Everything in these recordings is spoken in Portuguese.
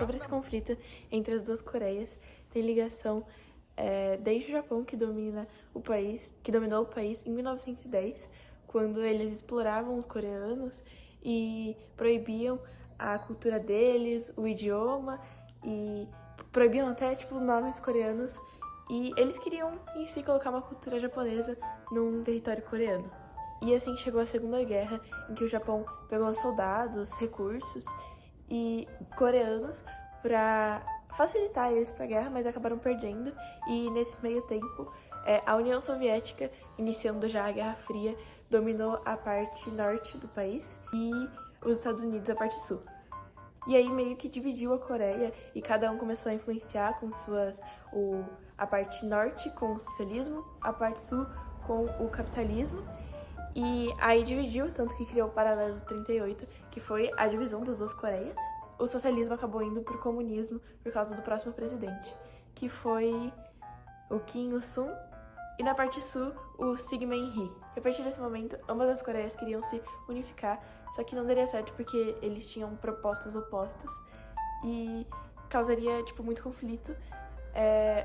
sobre esse conflito entre as duas Coreias tem ligação desde o Japão, que dominou o país em 1910, quando eles exploravam os coreanos e proibiam a cultura deles, o idioma, e proibiam até nomes coreanos, e eles queriam em si colocar uma cultura japonesa num território coreano. E assim chegou a Segunda Guerra, em que o Japão pegou soldados, recursos e coreanos para facilitar eles para a guerra, mas acabaram perdendo. E nesse meio tempo, a União Soviética, iniciando já a Guerra Fria, dominou a parte norte do país e os Estados Unidos a parte sul. E aí meio que dividiu a Coreia e cada um começou a influenciar com a parte norte com o socialismo, a parte sul com o capitalismo. E aí dividiu, tanto que criou o Paralelo 38, que foi a divisão das duas Coreias. O socialismo acabou indo pro comunismo por causa do próximo presidente, que foi o Kim Il-sung, e na parte sul, o Syngman Rhee. E a partir desse momento, ambas as Coreias queriam se unificar, só que não daria certo porque eles tinham propostas opostas e causaria, muito conflito.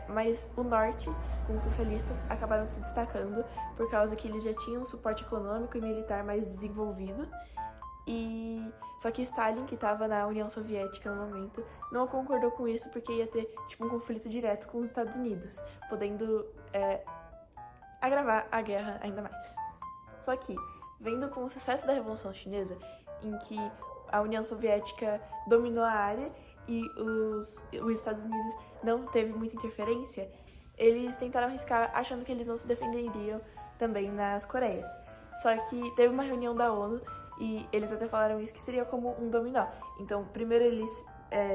Mas o norte, com os socialistas, acabaram se destacando por causa que eles já tinham um suporte econômico e militar mais desenvolvido. Só que Stalin, que estava na União Soviética no momento, não concordou com isso porque ia ter um conflito direto com os Estados Unidos, podendo agravar a guerra ainda mais. Só que, vendo com o sucesso da Revolução Chinesa, em que a União Soviética dominou a área e os Estados Unidos não teve muita interferência, eles tentaram arriscar achando que eles não se defenderiam também nas Coreias. Só que teve uma reunião da ONU e eles até falaram isso, que seria como um dominó. Então, primeiro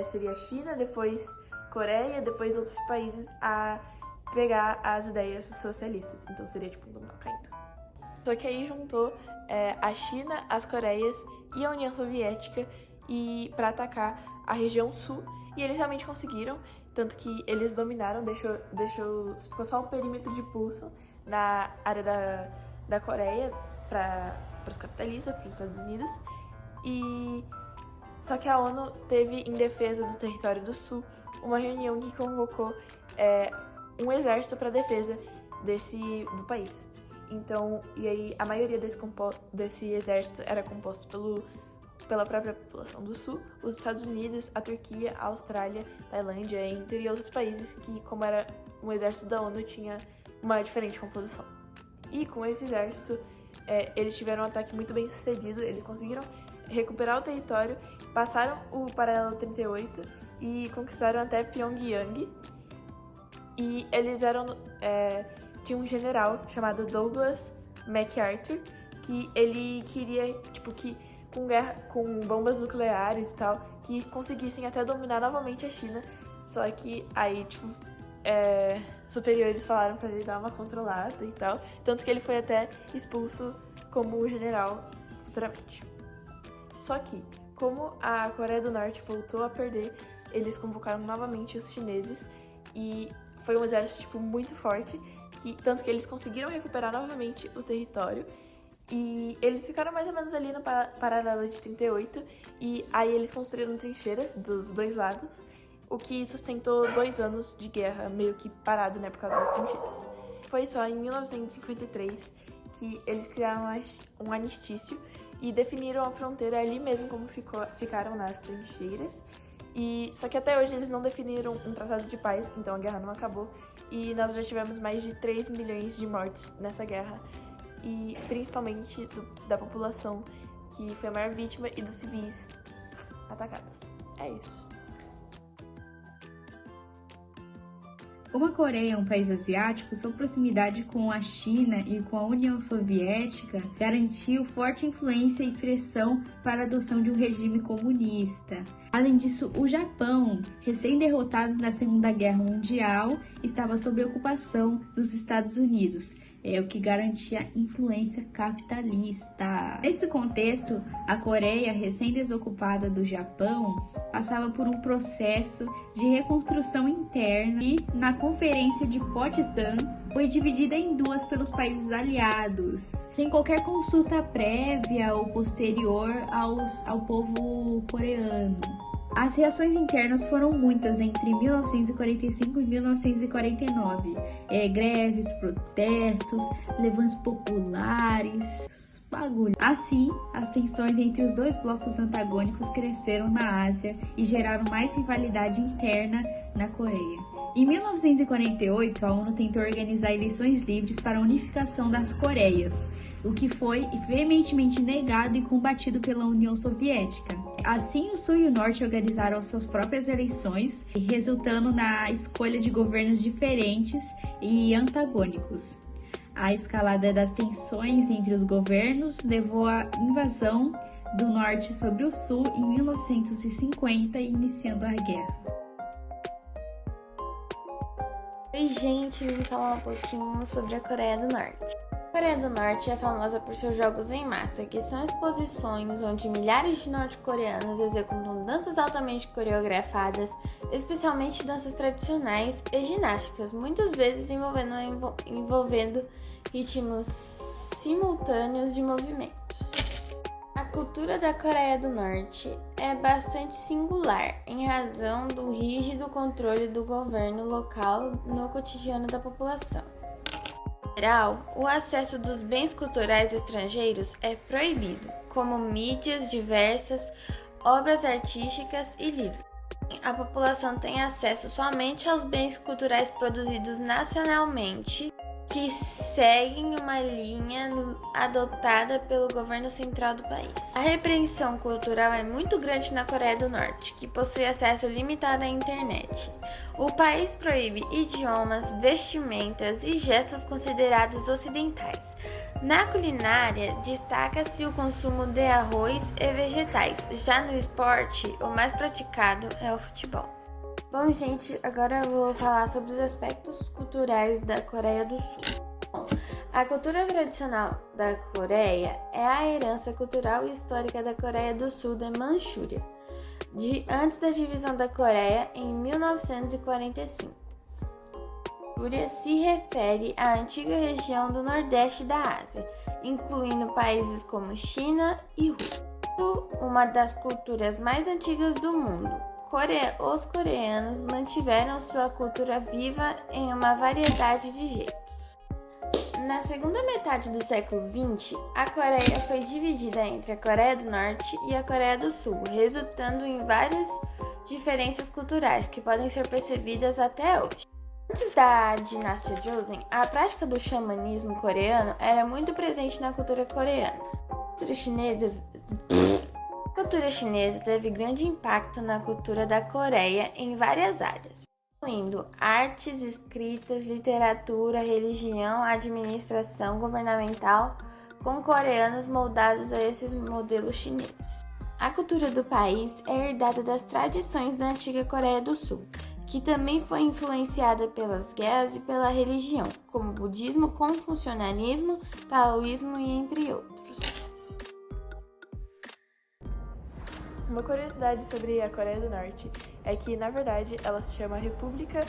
seria a China, depois Coreia, depois outros países a pegar as ideias socialistas. Então seria um dominó caindo. Só que aí juntou a China, as Coreias e a União Soviética para atacar a região sul, e eles realmente conseguiram, tanto que eles dominaram, ficou só um perímetro de pulso na área da Coreia para os capitalistas, para os Estados Unidos, só que a ONU teve, em defesa do território do sul, uma reunião que convocou um exército para defesa do país. Então, e aí a maioria desse exército era composto pela própria população do sul, os Estados Unidos, a Turquia, a Austrália, Tailândia, entre outros países que, como era um exército da ONU, tinha uma diferente composição. E com esse exército, eles tiveram um ataque muito bem sucedido, eles conseguiram recuperar o território, passaram o Paralelo 38 e conquistaram até Pyongyang. E eles tinha um general chamado Douglas MacArthur, que ele queria, com bombas nucleares e tal, que conseguissem até dominar novamente a China. Só que aí, superiores falaram pra ele dar uma controlada e tal. Tanto que ele foi até expulso como general futuramente. Só que, como a Coreia do Norte voltou a perder, eles convocaram novamente os chineses e foi um exército muito forte, tanto que eles conseguiram recuperar novamente o território. E eles ficaram mais ou menos ali no Paralelo de 38, e aí eles construíram trincheiras dos dois lados, o que sustentou 2 anos de guerra meio que parado, por causa das trincheiras. Foi só em 1953 que eles criaram um anistício e definiram a fronteira ali mesmo como ficaram nas trincheiras. Só que até hoje eles não definiram um tratado de paz, então a guerra não acabou, e nós já tivemos mais de 3 milhões de mortes nessa guerra, e principalmente da população, que foi a maior vítima, e dos civis atacados. É isso. Como a Coreia é um país asiático, sua proximidade com a China e com a União Soviética garantiu forte influência e pressão para a adoção de um regime comunista. Além disso, o Japão, recém-derrotado na Segunda Guerra Mundial, estava sob ocupação dos Estados Unidos, o que garantia influência capitalista. Nesse contexto, a Coreia, recém-desocupada do Japão, passava por um processo de reconstrução interna e, na Conferência de Potsdam, foi dividida em 2 pelos países aliados, sem qualquer consulta prévia ou posterior ao povo coreano. As reações internas foram muitas entre 1945 e 1949. Greves, protestos, levantes populares, bagulho. Assim, as tensões entre os dois blocos antagônicos cresceram na Ásia e geraram mais rivalidade interna na Coreia. Em 1948, a ONU tentou organizar eleições livres para a unificação das Coreias, o que foi veementemente negado e combatido pela União Soviética. Assim, o Sul e o Norte organizaram suas próprias eleições, resultando na escolha de governos diferentes e antagônicos. A escalada das tensões entre os governos levou à invasão do Norte sobre o Sul em 1950, iniciando a guerra. Oi, gente, vim falar um pouquinho sobre a Coreia do Norte. A Coreia do Norte é famosa por seus jogos em massa, que são exposições onde milhares de norte-coreanos executam danças altamente coreografadas, especialmente danças tradicionais e ginásticas, muitas vezes envolvendo ritmos simultâneos de movimentos. A cultura da Coreia do Norte é bastante singular, em razão do rígido controle do governo local no cotidiano da população. Em geral, o acesso dos bens culturais estrangeiros é proibido, como mídias diversas, obras artísticas e livros. A população tem acesso somente aos bens culturais produzidos nacionalmente, que seguem uma linha adotada pelo governo central do país. A repreensão cultural é muito grande na Coreia do Norte, que possui acesso limitado à internet. O país proíbe idiomas, vestimentas e gestos considerados ocidentais. Na culinária, destaca-se o consumo de arroz e vegetais. Já no esporte, o mais praticado é o futebol. Bom, gente, agora eu vou falar sobre os aspectos culturais da Coreia do Sul. Bom, a cultura tradicional da Coreia é a herança cultural e histórica da Coreia do Sul da Manchúria, antes da divisão da Coreia em 1945. Manchúria se refere à antiga região do Nordeste da Ásia, incluindo países como China e Rússia. Uma das culturas mais antigas do mundo. Os coreanos mantiveram sua cultura viva em uma variedade de jeitos. Na segunda metade do século XX, a Coreia foi dividida entre a Coreia do Norte e a Coreia do Sul, resultando em várias diferenças culturais que podem ser percebidas até hoje. Antes da dinastia Joseon, a prática do xamanismo coreano era muito presente na cultura coreana. A cultura chinesa teve grande impacto na cultura da Coreia em várias áreas, incluindo artes, escritas, literatura, religião, administração governamental, com coreanos moldados a esses modelos chineses. A cultura do país é herdada das tradições da antiga Coreia do Sul, que também foi influenciada pelas guerras e pela religião, como budismo, confucionismo, taoísmo e entre outros. Uma curiosidade sobre a Coreia do Norte é que, na verdade, ela se chama República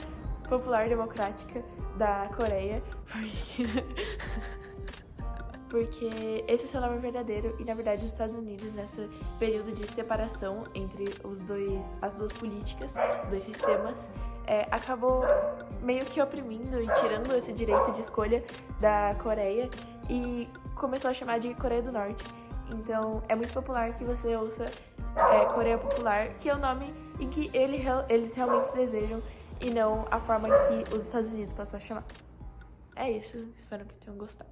Popular Democrática da Coreia, porque esse é seu nome verdadeiro e, na verdade, os Estados Unidos, nesse período de separação entre as duas políticas, os dois sistemas, acabou meio que oprimindo e tirando esse direito de escolha da Coreia e começou a chamar de Coreia do Norte. Então, é muito popular que você ouça Coreia Popular, que é o nome em que eles realmente desejam e não a forma em que os Estados Unidos passou a chamar. É isso, espero que tenham gostado.